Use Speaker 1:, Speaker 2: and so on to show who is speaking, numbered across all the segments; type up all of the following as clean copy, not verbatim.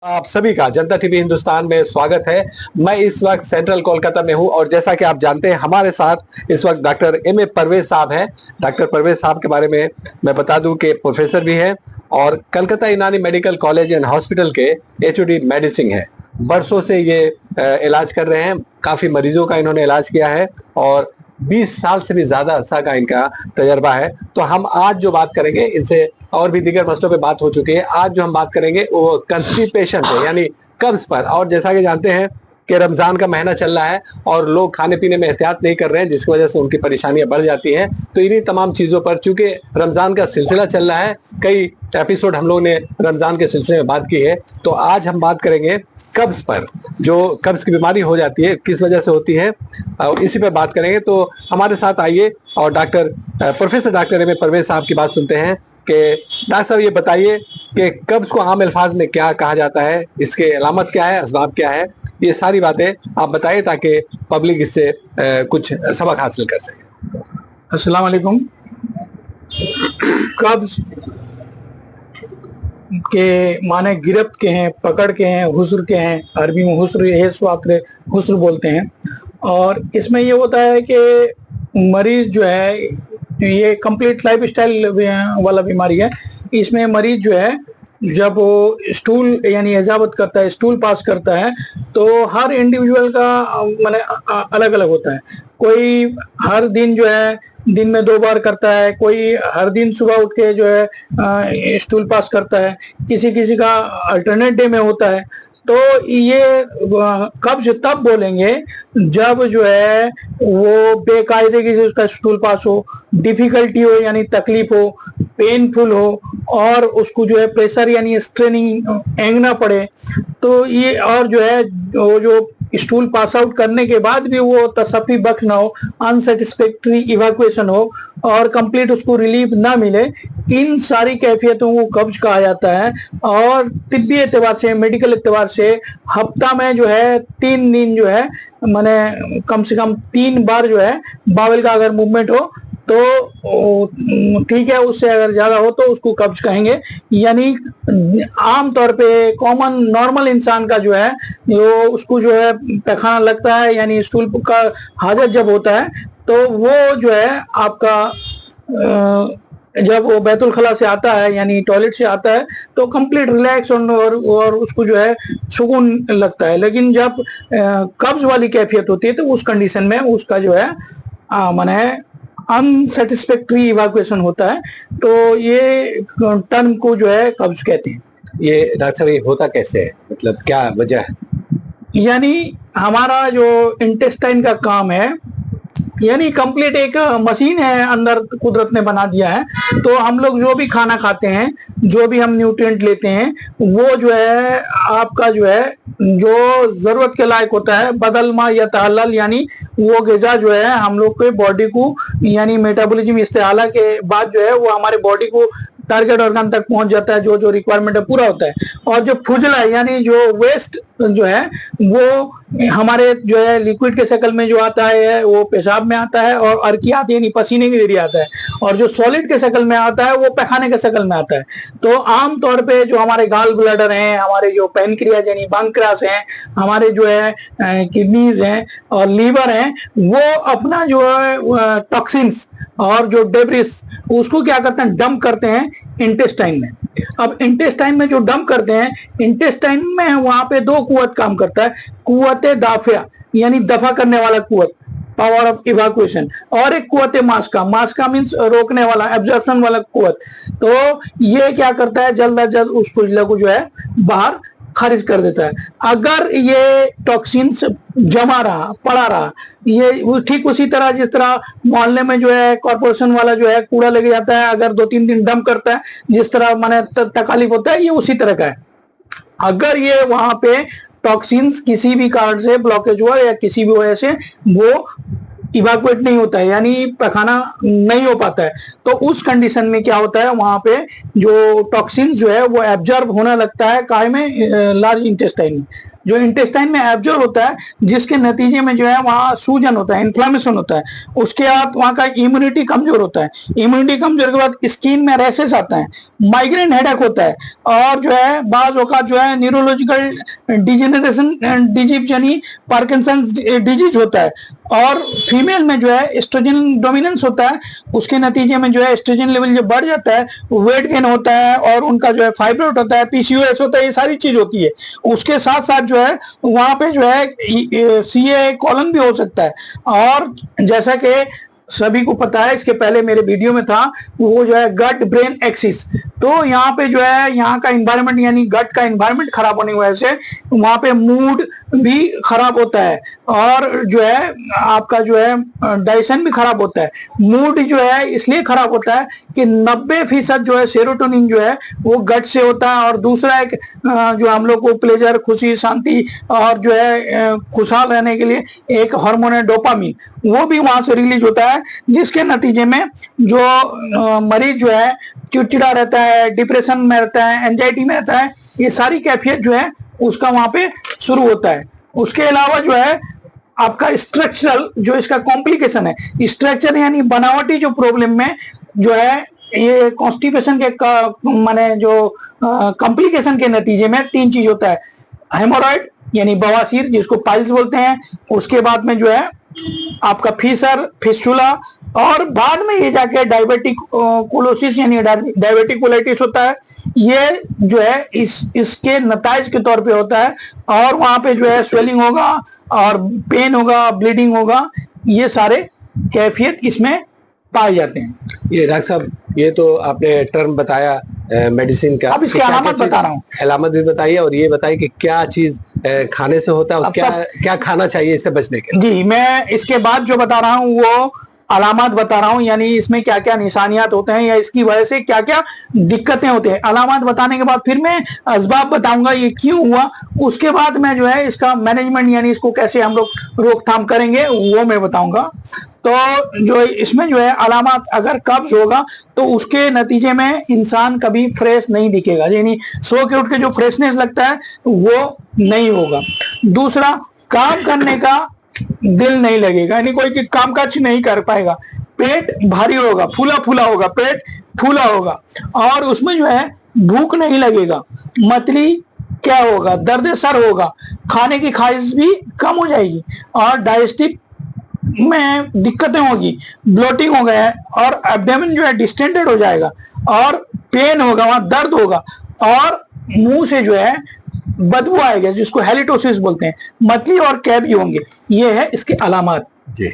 Speaker 1: आप सभी का जनता टीवी हिंदुस्तान में स्वागत है। मैं इस वक्त सेंट्रल कोलकाता में हूं और जैसा कि आप जानते हैं हमारे साथ इस वक्त डॉक्टर एम ए परवेज साहब हैं। डॉक्टर परवेज साहब के बारे में मैं बता दूं कि प्रोफेसर भी हैं और कलकत्ता यूनानी मेडिकल कॉलेज एंड हॉस्पिटल के एचओडी मेडिसिन है। बरसों से ये इलाज कर रहे हैं, काफी मरीजों का इन्होंने इलाज किया है और 20 साल से भी ज्यादा अरसा का इनका तजर्बा है। तो हम आज जो बात करेंगे इनसे और भी दीगर मसलों पे बात हो चुकी है। आज जो हम बात करेंगे वो कंस्टिपेशन पे यानी कब्ज पर। और जैसा कि जानते हैं कि रमजान का महीना चल रहा है और लोग खाने पीने में एहतियात नहीं कर रहे हैं, जिसकी वजह से उनकी परेशानियां बढ़ जाती हैं। तो इन्हीं तमाम चीजों पर, चूंकि रमजान का सिलसिला चल रहा है, कई एपिसोड हम लोग ने रमजान के सिलसिले में बात की है, तो आज हम बात करेंगे कब्ज पर। जो कब्ज की बीमारी हो जाती है, किस वजह से होती है, और इसी पे बात करेंगे। तो हमारे साथ आइए और professor doctor M A Parvez साहब की बात सुनते हैं कि डॉक्टर साहब ये बताइए कि कब्ज को आम अल्फाज में क्या कहा जाता है, इसके अलामत क्या है, असबाब क्या है, ये सारी बातें आप बताइए ताकि पब्लिक इससे कुछ सबक हासिल कर सके।
Speaker 2: अस्सलाम वालेकुम। कब्ज के माने गिरफ्त के हैं, पकड़ के हैं, हुस्र के हैं। अरबी में हुस्र है, स्वाक्र हुस्र बोलते हैं। और इसमें ये होता है कि मरीज जो है, ये कंप्लीट लाइफ स्टाइल वाला बीमारी है। इसमें मरीज जो है जब वो स्टूल यानी एजाबत करता है, स्टूल पास करता है, तो हर इंडिविजुअल का माने अलग अलग होता है। कोई हर दिन जो है दिन में 2 बार करता है, कोई हर दिन सुबह उठ के जो है स्टूल पास करता है, किसी किसी का अल्टरनेट डे में होता है। तो ये कब्ज तब बोलेंगे जब जो है वो बेकायदगी से उसका स्टूल पास हो, डिफिकल्टी हो यानी तकलीफ हो, पेनफुल हो, और उसको जो है प्रेशर यानी स्ट्रेनिंग एंगना पड़े। तो ये और जो है वो जो स्टूल पास आउट करने के बाद भी वो तसफ़ी बख्श ना हो, अनसेटिस्फैक्ट्री इवैक्यूएशन हो और कंप्लीट उसको रिलीफ ना मिले, इन सारी कैफियतों को कब्ज कहा जाता है। और तिब्बी एतबार से, मेडिकल एतबार से हफ्ता में जो है 3 दिन जो है माने कम से कम 3 बार जो है बावल का अगर मूवमेंट हो तो ठीक है, उससे अगर ज्यादा हो तो उसको कब्ज कहेंगे। यानी आम तौर पे कॉमन नॉर्मल इंसान का जो है वो उसको जो है पैखाना लगता है यानी स्टूल का हाजत जब होता है, तो वो जो है आपका जब वो बैतुल खला से आता है यानी टॉयलेट से आता है तो कंप्लीट रिलैक्स और उसको जो है सुकून लगता है। लेकिन जब कब्ज वाली कैफियत होती है तो उस कंडीशन में उसका जो है माने अनसेटिस्फैक्ट्री इवैक्यूएशन होता है। तो ये टर्म को जो है कब्ज कहते हैं।
Speaker 1: ये डॉक्टर साहब ये होता कैसे है, मतलब क्या वजह है?
Speaker 2: यानी हमारा जो इंटेस्टाइन का काम है, यानी कंप्लीट एक मशीन है अंदर कुदरत ने बना दिया है। तो हम लोग जो भी खाना खाते हैं, जो भी हम न्यूट्रिएंट लेते हैं, वो जो है आपका जो है जो जरूरत के लायक होता है, बदल मा या तहल्लल यानी वो ग़िज़ा जो है हम लोग के बॉडी को यानी मेटाबॉलिज्म इस्तेहाला के बाद जो है वो हमारे बॉडी को टारगेट ऑर्गन तक पहुंच जाता है, जो जो रिक्वायरमेंट है पूरा होता है। और जो फुजला है यानी जो वेस्ट जो है वो हमारे जो है लिक्विड के शक्ल में जो आता है वो पेशाब में आता है और अर्कियात यानी पसीने के जरिए आता है, और जो सॉलिड के शक्ल में आता है वो पैखाने के शक्ल में आता है। तो आम तौर पे जो हमारे गाल ब्लैडर हैं, हमारे जो पैनक्रियाज यानी बंक्रास हैं, हमारे जो है किडनीज हैं और लीवर हैं, वो अपना जो है टॉक्सिन्स और जो डेब्रिस उसको क्या करते हैं, डंप करते हैं इंटेस्टाइन में। अब इंटेस्टाइन में जो डंप करते हैं, इंटेस्टाइन में वहां पे 2 कुव्वत काम करता है, कुव्वत दाफिया यानी दफा करने वाला कुव्वत, पावर ऑफ इवैक्यूएशन, और एक कुव्वत मास्का मींस रोकने वाला, एब्जॉर्प्शन वाला कुव्वत। तो ये क्या करता है, जल्द अज जल्द उस फुजला को जो है बाहर खारिज कर देता है। अगर ये टॉक्सिन्स जमा रहा, पड़ा रहा, ये ठीक उसी तरह जिस तरह मोहल्ले में जो है कॉर्पोरेशन वाला जो है कूड़ा लेके जाता है, अगर 2-3 दिन डंप करता है, जिस तरह माने तकालीफ होता है, ये उसी तरह का है। अगर ये वहां पे टॉक्सिन्स किसी भी कारण से ब्लॉकेज हुआ या किसी भी वजह से वो इवैक्यूएट नहीं होता है यानी पैखाना नहीं हो पाता है, तो उस कंडीशन में क्या होता है, वहां पे जो टॉक्सिन्स जो है वो एब्जॉर्ब होने लगता है काय में, लार्ज इंटेस्टाइन में। जो इंटेस्टाइन में एब्जॉर्ब होता है, जिसके नतीजे में जो है वहाँ सूजन होता है, इन्फ्लामेशन होता है। उसके बाद वहाँ का इम्यूनिटी कमजोर होता है, इम्यूनिटी कमजोर के बाद स्किन में रैशेस आता है, माइग्रेन हेडेक होता है, और जो है बाज औकात जो है न्यूरोलॉजिकल डिजेनरेशन डिजीज यानी पार्किंसंस डिजीज होता है। और फीमेल में जो है एस्ट्रोजन डोमिनेंस होता है, उसके नतीजे में जो है एस्ट्रोजन लेवल जो बढ़ जाता है, वेट गेन होता है, और उनका जो है फाइब्रोइड होता है, पीसीओएस होता है, ये सारी चीज होती है। उसके साथ साथ जो है वहां पे जो है सीए कॉलन भी हो सकता है। और जैसा कि सभी को पता है, इसके पहले मेरे वीडियो में था, वो जो है गट ब्रेन एक्सिस। तो यहाँ पे जो है यहाँ का इन्वायरमेंट यानी गट का इन्वायरमेंट खराब होने की वजह से वहां पे मूड भी खराब होता है, और जो है आपका जो है डाइजेशन भी खराब होता है। मूड जो है इसलिए खराब होता है कि 90% जो है सेरोटोनिन जो है वो गट से होता है, और दूसरा एक जो हम लोग को प्लेजर, खुशी, शांति और जो है खुशहाल रहने के लिए एक हार्मोन है डोपामिन, वो भी वहां से रिलीज होता है, जिसके नतीजे में जो मरीज जो है चिड़चिड़ा रहता है, डिप्रेशन में रहता है, एंजाइटी में रहता है, ये सारी कैफियत जो है उसका वहां पे शुरू होता है। उसके अलावा जो है आपका स्ट्रक्चरल जो इसका कॉम्प्लिकेशन है, स्ट्रक्चर यानी बनावटी जो प्रॉब्लम में जो है ये कॉन्स्टिपेशन के माने जो कॉम्प्लिकेशन के नतीजे में 3 चीज होता है। हेमोरॉइड यानी बवासीर जिसको पाइल्स बोलते हैं, उसके बाद में जो है आपका फीसर, फिस्टुला, और बाद में ये जाके डायबिटिक कोलोसिस यानी डायबिटिक कोलाइटिस होता है। ये जो है इसके नताइज के तौर पे होता है, और वहां पे जो है स्वेलिंग होगा और पेन होगा, ब्लीडिंग होगा, ये सारे कैफियत इसमें पाए जाते हैं।
Speaker 1: ये डॉक्टर साहब, ये तो आपने टर्म बताया मेडिसिन का,
Speaker 2: अब इसके अलामत बता रहा हूँ।
Speaker 1: अलामत भी बताइए, और ये बताइए कि क्या चीज खाने से होता है और क्या खाना चाहिए इससे बचने के।
Speaker 2: जी, मैं इसके बाद जो बता रहा हूँ वो अलामत बता रहा हूँ, यानी इसमें क्या क्या निशानियात होते हैं या इसकी वजह से क्या क्या दिक्कतें होती हैं। अलामत बताने के बाद फिर मैं असबाब बताऊंगा ये क्यों हुआ, उसके बाद मैं जो है इसका मैनेजमेंट यानी इसको कैसे हम लोग रोकथाम करेंगे वो मैं बताऊंगा। तो जो इसमें जो है अलामत, अगर कब्ज होगा तो उसके नतीजे में इंसान कभी फ्रेश नहीं दिखेगा, यानी सो के उठ के जो फ्रेशनेस लगता है वो नहीं होगा। दूसरा, काम करने का दिल नहीं लगेगा, यानी कोई काम काज नहीं कर पाएगा। पेट भारी होगा, फूला फूला होगा, पेट फूला होगा, और उसमें जो है भूख नहीं लगेगा। मतली क्या होगा, दर्द सर होगा, खाने की ख्वाहिश भी कम हो जाएगी, और डाइजेस्टिव में दिक्कतें होगी, ब्लोटिंग हो गया है, और एब्डोमेन जो है डिस्टेंडेड हो जाएगा, और पेन होगा, वहां दर्द होगा, और मुंह से जो है बदबू आएगा जिसको हेलिटोसिस बोलते हैं, मतली और कैबी होंगे। ये है इसके अलामत जी।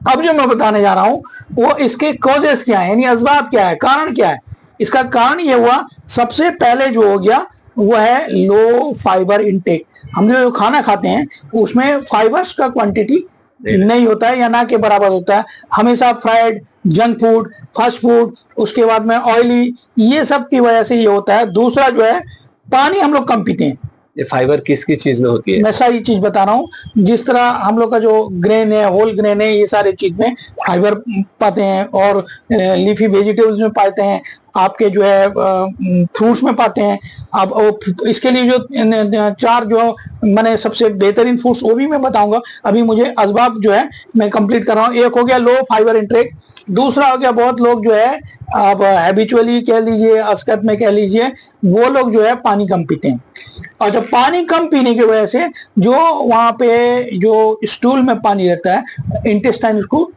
Speaker 2: अब जो मैं बताने जा रहा हूं वो इसके कॉजेस क्या है, यानी असबाब क्या है, कारण क्या है। इसका कारण ये हुआ, सबसे पहले जो हो गया वो है लो फाइबर इनटेक। हम जो खाना खाते हैं उसमें फाइबर्स का क्वांटिटी नहीं होता है या ना के बराबर होता है। हमेशा fried, junk food, fast food, उसके बाद में ऑयली, ये सब की वजह से ये होता है। दूसरा जो है पानी हम लोग कम पीते हैं।
Speaker 1: ये फाइबर किस किस चीज में होती है?
Speaker 2: मैं सारी चीज बता रहा हूँ, जिस तरह हम लोग का जो ग्रेन है, होल ग्रेन है, ये सारे चीज में फाइबर पाते हैं, और लीफी वेजिटेबल्स में पाते हैं, आपके जो है फ्रूट्स में पाते हैं। अब इसके लिए जो 4 जो मैंने सबसे बेहतरीन फ्रूट्स वो भी मैं बताऊंगा। अभी मुझे असबाब जो है मैं कंप्लीट कर रहा हूँ। एक हो गया लो फाइबर इंटेक, दूसरा हो गया बहुत लोग जो है आप हैबिचुअली कह लीजिए, असकत में कह लीजिए, वो लोग जो है पानी कम पीते हैं। और जब पानी कम पीने की वजह से जो वहां पे जो स्टूल में पानी रहता है, इंटेस्टाइन उसको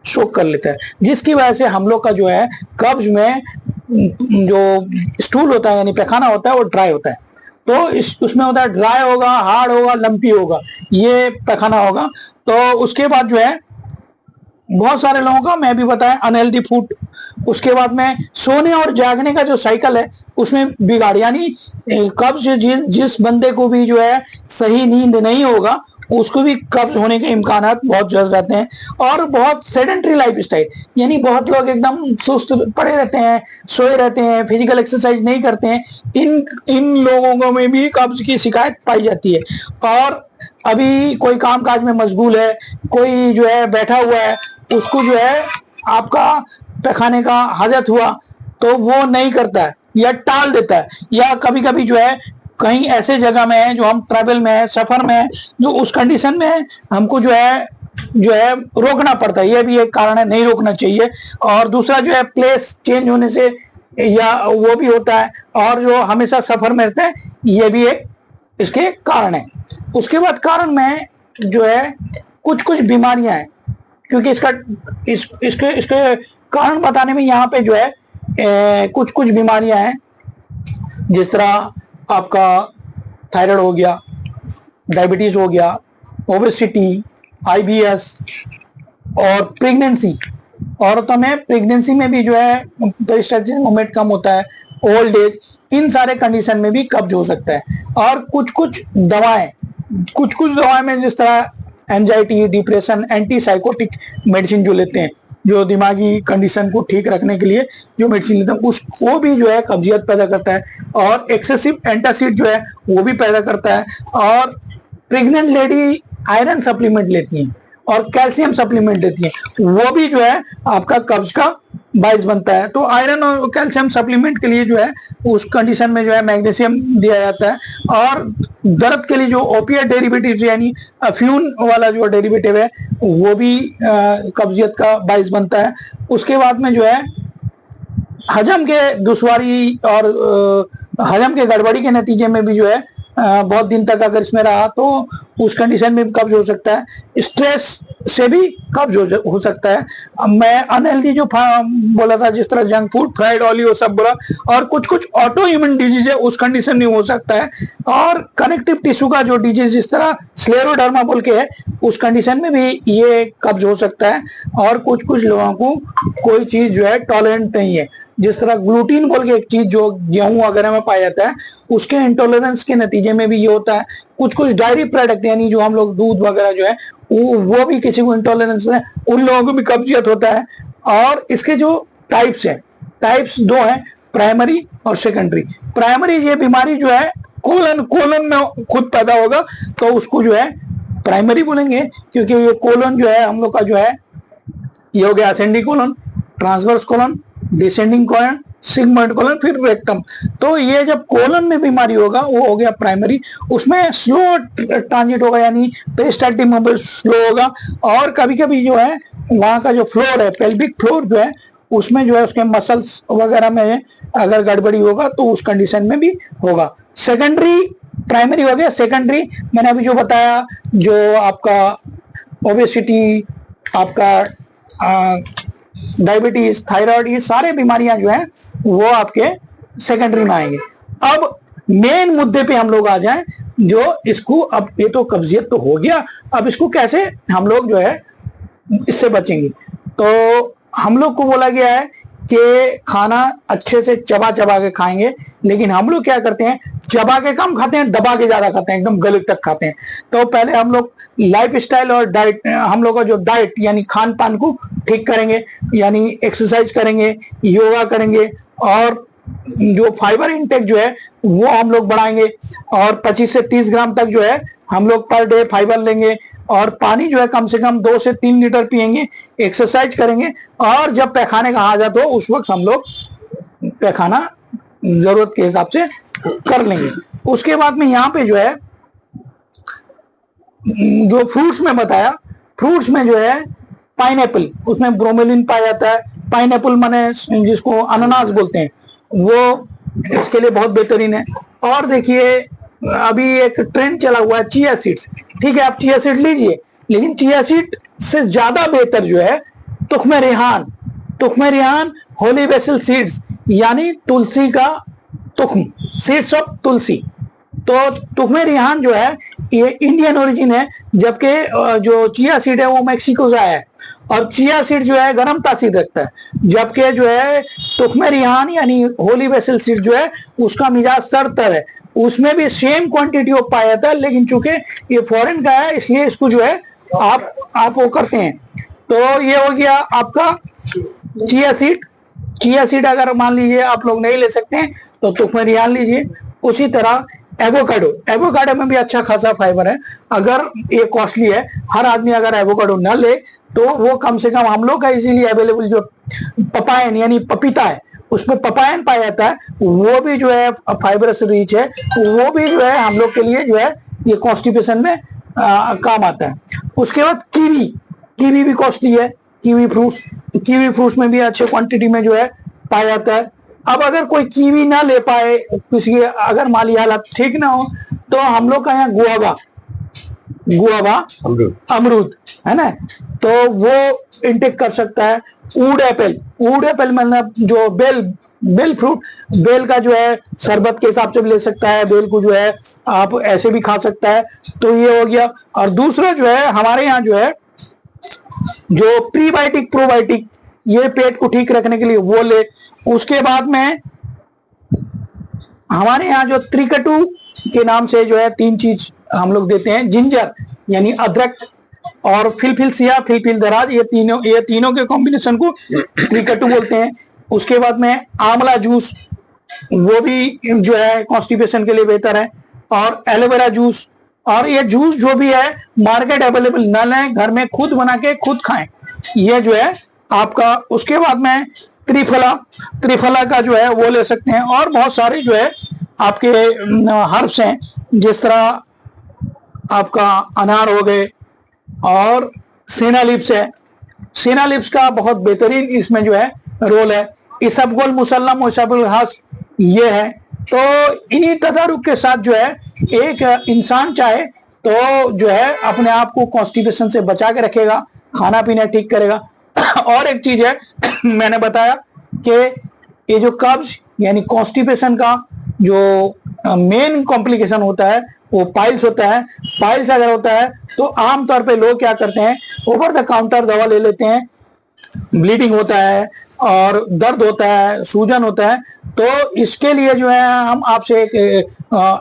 Speaker 2: सोख कर लेता है, जिसकी वजह से हम लोग का जो है कब्ज में जो स्टूल होता है यानी पैखाना होता है वो ड्राई होता है। तो उसमें होता है ड्राई होगा, हार्ड होगा, लंपी होगा, ये पैखाना होगा। तो उसके बाद जो है बहुत सारे लोगों का मैं भी बताया अनहेल्दी फूड, उसके बाद में सोने और जागने का जो साइकिल है उसमें बिगाड़, यानी कब्ज जिस बंदे को भी जो है सही नींद नहीं होगा उसको भी कब्ज होने के इम्कान बहुत ज्यादा रहते हैं। और बहुत सेडेंटरी लाइफ स्टाइल, यानी बहुत लोग एकदम सुस्त पड़े रहते हैं, सोए रहते हैं, फिजिकल एक्सरसाइज नहीं करते हैं, इन लोगों में भी कब्ज की शिकायत पाई जाती है। और अभी कोई काम काज में मशगूल है, कोई जो है बैठा हुआ है, उसको जो है आपका पैखाने का हाजत हुआ तो वो नहीं करता है या टाल देता है, या कभी कभी जो है कहीं ऐसे जगह में है जो हम ट्रैवल में है, सफर में है, जो उस कंडीशन में हमको जो है रोकना पड़ता है। ये भी एक कारण है, नहीं रोकना चाहिए। और दूसरा जो है प्लेस चेंज होने से या वो भी होता है, और जो हमेशा सफर में रहते हैं, ये भी एक इसके कारण है। उसके बाद कारण में जो है कुछ कुछ बीमारियां हैं, क्योंकि इसके कारण बताने में यहाँ पे जो है कुछ कुछ बीमारियां हैं, जिस तरह आपका थायराइड हो गया, डायबिटीज हो गया, ओबेसिटी, IBS और प्रेगनेंसी। औरतों में प्रेगनेंसी में भी जो है पेरिस्टाल्टिक मूवमेंट कम होता है, ओल्ड एज, इन सारे कंडीशन में भी कब्ज हो सकता है। और कुछ कुछ दवाएं में जिस तरह एंजाइटी, डिप्रेशन, एंटीसाइकोटिक मेडिसिन जो लेते हैं, जो दिमागी कंडीशन को ठीक रखने के लिए जो मेडिसिन लेते हैं, उसको भी जो है कब्जियत पैदा करता है। और एक्सेसिव एंटासिड जो है वो भी पैदा करता है। और प्रेग्नेंट लेडी आयरन सप्लीमेंट लेती हैं और कैल्शियम सप्लीमेंट लेती हैं, वो भी जो है आपका कब्ज का बाइस बनता है। तो आयरन और कैल्शियम सप्लीमेंट के लिए जो है उस कंडीशन में जो है मैग्नीशियम दिया जाता है। और दर्द के लिए जो ओपिएट डेरिवेटिव यानी अफ्यून वाला जो डेरिवेटिव है वो भी कब्जियत का बाइस बनता है। उसके बाद में जो है हजम के दुश्वारी और हजम के गड़बड़ी के नतीजे में भी जो है बहुत दिन तक अगर इसमें रहा तो उस कंडीशन में भी कब्ज हो सकता है। स्ट्रेस से भी कब्ज हो सकता है। अब मैं अनहेल्दी जो बोला था, जिस तरह जंक फूड, फ्राइड ऑयली, सब बोला, और कुछ कुछ ऑटो इम्यून डिजीज है उस कंडीशन में हो सकता है। और कनेक्टिव टिश्यू का जो डिजीज जिस तरह स्लेरोडर्मा बोल के है, उस कंडीशन में भी ये कब्ज हो सकता है। और कुछ कुछ लोगों को कोई चीज जो है टॉलरेंट नहीं है, जिस तरह ग्लूटीन बोल के एक चीज जो गेहूं वगैरह में पाया जाता है, उसके इंटॉलरेंस के नतीजे में भी ये होता है। कुछ कुछ डायरी प्रोडक्ट यानी जो हम लोग दूध वगैरह जो है वो भी किसी को इंटॉलरेंस है, उन लोगों को भी कब्जियत होता है। और इसके जो टाइप्स हैं, टाइप्स दो हैं, प्राइमरी और सेकेंडरी। प्राइमरी ये बीमारी जो है कोलन में खुद पैदा होगा तो उसको जो है प्राइमरी बोलेंगे, क्योंकि ये कोलन जो है हम लोग का जो है ये हो गया ascending colon, transverse colon, descending colon, segment colon, फिर रेक्टम। तो ये जब कोलन में बीमारी होगा वो हो गया प्राइमरी। उसमें स्लो ट्रांजिट होगा, यानी पेरिस्टाल्टिक मूवमेंट स्लो होगा। और कभी कभी जो है वहां का जो फ्लोर है, पेल्विक फ्लोर जो है, उसमें जो है उसके मसल्स वगैरह में अगर गड़बड़ी होगा तो उस कंडीशन में भी होगा। सेकेंडरी, प्राइमरी हो गया। सेकेंडरी मैंने अभी जो बताया, जो आपका ओबेसिटी, आपका डायबिटीज, थायराइड, ये सारे बीमारियां जो हैं वो आपके सेकेंडरी में आएंगे। अब मेन मुद्दे पे हम लोग आ जाएं, जो इसको, अब ये तो कब्जियत तो हो गया, अब इसको कैसे हम लोग जो है इससे बचेंगे। तो हम लोग को बोला गया है कि खाना अच्छे से चबा चबा के खाएंगे, लेकिन हम लोग क्या करते हैं, चबा के कम खाते हैं, दबा के ज्यादा खाते हैं, एकदम गले तक खाते हैं। तो पहले हम लोग लाइफ स्टाइल और डाइट, हम लोग का जो डाइट यानी खान पान को ठीक करेंगे, यानी एक्सरसाइज करेंगे, योगा करेंगे, और जो फाइबर इंटेक जो है वो हम लोग बढ़ाएंगे। और 25 से 30 ग्राम तक जो है हम लोग पर डे फाइबर लेंगे। और पानी जो है कम से कम 2 से 3 लीटर पियेंगे, एक्सरसाइज करेंगे। और जब पैखाने का हाजत हो उस वक्त हम लोग पैखाना जरूरत के हिसाब से कर लेंगे। उसके बाद में यहाँ पे जो है जो फ्रूट्स में बताया, फ्रूट्स में जो है पाइनएप्पल, उसमें ब्रोमेलिन पाया जाता है। पाइनएप्पल माने जिसको अनानास बोलते हैं, वो इसके लिए बहुत बेहतरीन है। और देखिए अभी एक ट्रेंड चला हुआ है चिया सीड्स, ठीक है, आप चिया सीड लीजिए, लेकिन चिया सीड से ज्यादा बेहतर जो है तुख्मे रिहान, होली बेसिल सीड्स, यानी तुलसी का तुख्म, सीड्स ऑफ तुलसी। तो तुख्मे रिहान जो है ये इंडियन ओरिजिन है, जबकि जो चिया सीड है वो मैक्सिको से आया है। और चिया सीड जो है गर्म तासीर रखता है, जबकि जो है तुख्मे रिहान यानी होली बेसिल सीड जो है उसका मिजाज सरतर है। उसमें भी सेम क्वांटिटी ऑफ पाया जाता है, लेकिन चूंकि ये फॉरेन का है इसलिए इसको जो है आप वो करते हैं। तो ये हो गया आपका चिया सीड। चिया सीड अगर मान लीजिए आप लोग नहीं ले सकते हैं तो तुख्मे रिहान लीजिए। उसी तरह एवोकाडो में भी अच्छा खासा फाइबर है, अगर ये कॉस्टली है, हर आदमी अगर एवोकाडो न ले तो वो कम से कम हम लोग का इजीली अवेलेबल जो पपायन यानी पपीता है उसमें पपायन पाया जाता है, वो भी जो है फाइबरस रिच है, वो भी जो है हम लोग के लिए जो है ये कॉन्स्टिपेशन में काम आता है। उसके बाद कीवी, कीवी भी कॉस्टली है, कीवी फ्रूट्स में भी अच्छे क्वांटिटी में जो है पाया जाता है। अब अगर कोई कीवी ना ले पाए, किसी अगर माली हालत ठीक ना हो, तो हम लोग का यहाँ गुआवा अमरूद है ना, तो वो इंटेक कर सकता है। ऊड एप्पल मतलब जो बेल फ्रूट, बेल का जो है शरबत के हिसाब से भी ले सकता है, बेल को जो है आप ऐसे भी खा सकता है, तो ये हो गया। और दूसरा जो है हमारे यहाँ जो है जो प्रीबायोटिक प्रोबायोटिक, ये पेट को ठीक रखने के लिए वो ले। उसके बाद में हमारे यहाँ जो त्रिकटु के नाम से जो है 3 चीज हम लोग देते हैं, जिंजर यानी अदरक, और फिलफिलसिया फिलफिलदराज, ये तीनों के कॉम्बिनेशन को त्रिकटु बोलते हैं। उसके बाद में आंवला जूस, वो भी जो है कॉन्स्टिपेशन के लिए बेहतर है, और एलोवेरा जूस। और ये जूस जो भी है मार्केट अवेलेबल न लें, घर में खुद बना के खुद खाएं, ये जो है आपका। उसके बाद में त्रिफला का जो है वो ले सकते हैं, और बहुत सारे जो है आपके हर्ब्स हैं, जिस तरह आपका अनार हो गए, और सेना लिप्स है, सेना लिप्स का बहुत बेहतरीन इसमें जो है रोल है। इसबगोल मुसल्लम मुसबुल घास ये है। तो इन्हीं तदारुक के साथ जो है एक इंसान चाहे तो जो है अपने आप को कॉन्स्टिपेशन से बचा के रखेगा, खाना पीना ठीक करेगा। और एक चीज है मैंने बताया कि ये जो कब्ज यानी कॉन्स्टिपेशन का जो मेन कॉम्प्लिकेशन होता है वो पाइल्स होता है। पाइल्स अगर होता है तो आमतौर पे लोग क्या करते हैं, ओवर द काउंटर दवा ले लेते हैं, ब्लीडिंग होता है और दर्द होता है, सूजन होता है। तो इसके लिए जो है हम आपसे एक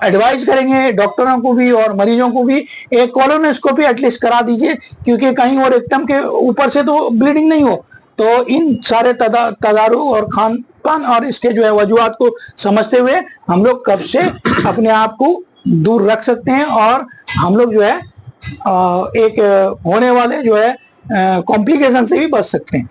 Speaker 2: एडवाइस करेंगे डॉक्टरों को भी और मरीजों को भी, एक कोलोनोस्कोपी एटलीस्ट करा दीजिए, क्योंकि कहीं और रेक्टम के ऊपर से तो ब्लीडिंग नहीं हो। तो इन सारे तदारुक और खान पान और इसके जो है वजूहात को समझते हुए हम लोग कब्ज से अपने आप को दूर रख सकते हैं, और हम लोग जो है एक होने वाले जो है कॉम्प्लिकेशन से भी बच सकते हैं।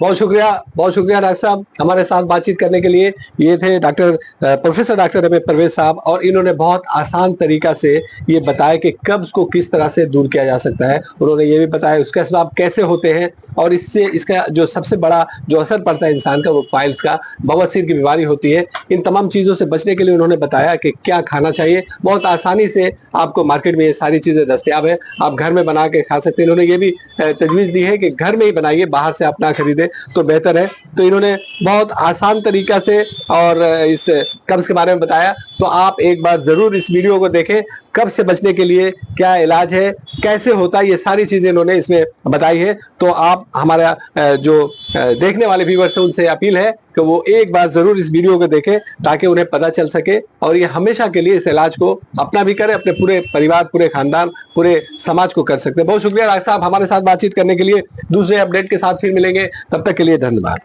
Speaker 1: बहुत शुक्रिया डॉक्टर साहब, हमारे साथ बातचीत करने के लिए। ये थे professor doctor M A Parvez साहब, और इन्होंने बहुत आसान तरीका से ये बताया कि कब्ज को किस तरह से दूर किया जा सकता है। उन्होंने ये भी बताया उसके असबाब कैसे होते हैं, और इससे इसका जो सबसे बड़ा जो असर पड़ता है इंसान का वो पाइल्स का, बवासीर की बीमारी होती है। इन तमाम चीज़ों से बचने के लिए उन्होंने बताया कि क्या खाना चाहिए। बहुत आसानी से आपको मार्केट में ये सारी चीज़ें दस्तयाब है, आप घर में बना के खा सकते हैं। इन्होंने ये भी तजवीज़ दी है कि घर में ही बनाइए, बाहर से आप ना खरीदें तो बेहतर है। तो इन्होंने बहुत आसान तरीका से और इस कब्ज के बारे में बताया। तो आप एक बार जरूर इस वीडियो को देखें, कब्ज से बचने के लिए क्या इलाज है, कैसे होता है, ये सारी चीजें इन्होंने इसमें बताई है। तो आप हमारा जो देखने वाले व्यूअर्स हैं उनसे अपील है कि वो एक बार जरूर इस वीडियो को देखें, ताकि उन्हें पता चल सके, और ये हमेशा के लिए इस इलाज को अपना भी करें, अपने पूरे परिवार, पूरे खानदान, पूरे समाज को कर सकते हैं। बहुत शुक्रिया डॉक्टर साहब हमारे साथ बातचीत करने के लिए। दूसरे अपडेट के साथ फिर मिलेंगे, तब तक के लिए धन्यवाद।